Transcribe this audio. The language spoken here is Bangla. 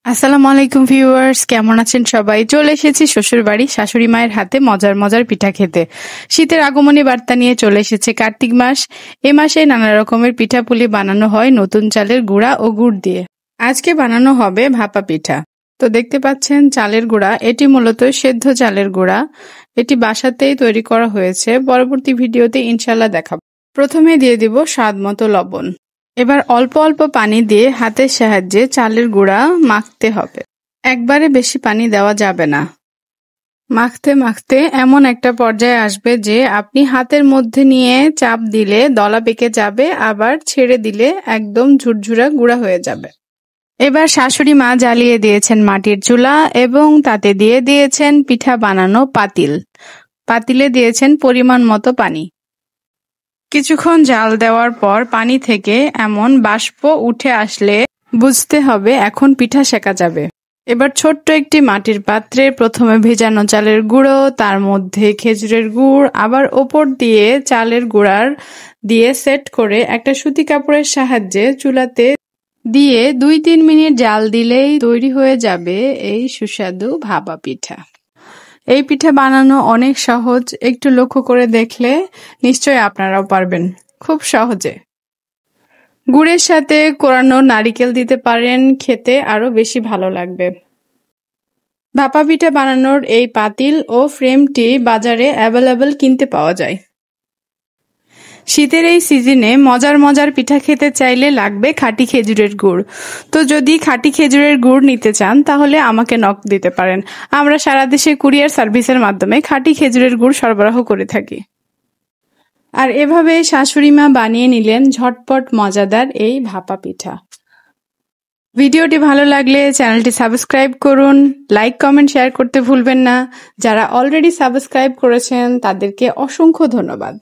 আসসালামু আলাইকুম ভিউয়ার্স, কেমন আছেন সবাই? চলে এসেছি শ্বশুর বাড়ি শাশুড়ি মায়ের হাতে মজার মজার পিঠা খেতে। শীতের আগমনী বার্তা নিয়ে চলে এসেছে কার্তিক মাস। এ মাসে নানা রকমের পিঠাপুলি বানানো হয় নতুন চালের গুঁড়া ও গুড় দিয়ে। আজকে বানানো হবে ভাপা পিঠা। তো দেখতে পাচ্ছেন চালের গুঁড়া, এটি মূলত সেদ্ধ চালের গুঁড়া। এটি বাসাতেই তৈরি করা হয়েছে। পরবর্তী ভিডিওতে ইনশাল্লাহ দেখাবো। প্রথমে দিয়ে দিব স্বাদ মতো লবণ। এবার অল্প অল্প পানি দিয়ে হাতের সাহায্যে চালের গুঁড়া মাখতে হবে। একবারে বেশি পানি দেওয়া যাবে না। মাখতে মাখতে এমন একটা পর্যায়ে আসবে যে আপনি হাতের মধ্যে নিয়ে চাপ দিলে দলা পেকে যাবে, আবার ছেড়ে দিলে একদম ঝুরঝুরা গুঁড়া হয়ে যাবে। এবার শাশুড়ি মা জ্বালিয়ে দিয়েছেন মাটির চুলা এবং তাতে দিয়ে দিয়েছেন পিঠা বানানো পাতিল। পাতিলে দিয়েছেন পরিমাণ মতো পানি। কিছুক্ষণ জাল দেওয়ার পর পানি থেকে এমন বাষ্প উঠে আসলে বুঝতে হবে এখন পিঠা সেকা যাবে। এবার ছোট্ট একটি মাটির পাত্রে প্রথমে ভেজানো চালের গুঁড়ো, তার মধ্যে খেজুরের গুড়, আবার ওপর দিয়ে চালের গুঁড়ার দিয়ে সেট করে একটা সুতি কাপড়ের সাহায্যে চুলাতে দিয়ে 2-3 মিনিট জাল দিলেই তৈরি হয়ে যাবে এই সুস্বাদু ভাপা পিঠা। এই পিঠা বানানো অনেক সহজ, একটু লক্ষ্য করে দেখলে নিশ্চয়ই আপনারাও পারবেন খুব সহজে। গুড়ের সাথে কোরানো নারিকেল দিতে পারেন, খেতে আরো বেশি ভালো লাগবে। ভাপা পিঠা বানানোর এই পাতিল ও ফ্রেমটি বাজারে অ্যাভেলেবল কিনতে পাওয়া যায়। শীতের এই সিজনে মজার মজার পিঠা খেতে চাইলে লাগবে খাঁটি খেজুরের গুড়। তো যদি খাঁটি খেজুরের গুড় নিতে চান তাহলে আমাকে নক দিতে পারেন। আমরা সারা দেশে কুরিয়ার সার্ভিসের মাধ্যমে খাঁটি খেজুরের গুড় সরবরাহ করে থাকি। আর এভাবে শাশুড়ি মা বানিয়ে নিলেন ঝটপট মজাদার এই ভাপা পিঠা। ভিডিওটি ভালো লাগলে চ্যানেলটি সাবস্ক্রাইব করুন, লাইক কমেন্ট শেয়ার করতে ভুলবেন না। যারা অলরেডি সাবস্ক্রাইব করেছেন তাদেরকে অসংখ্য ধন্যবাদ।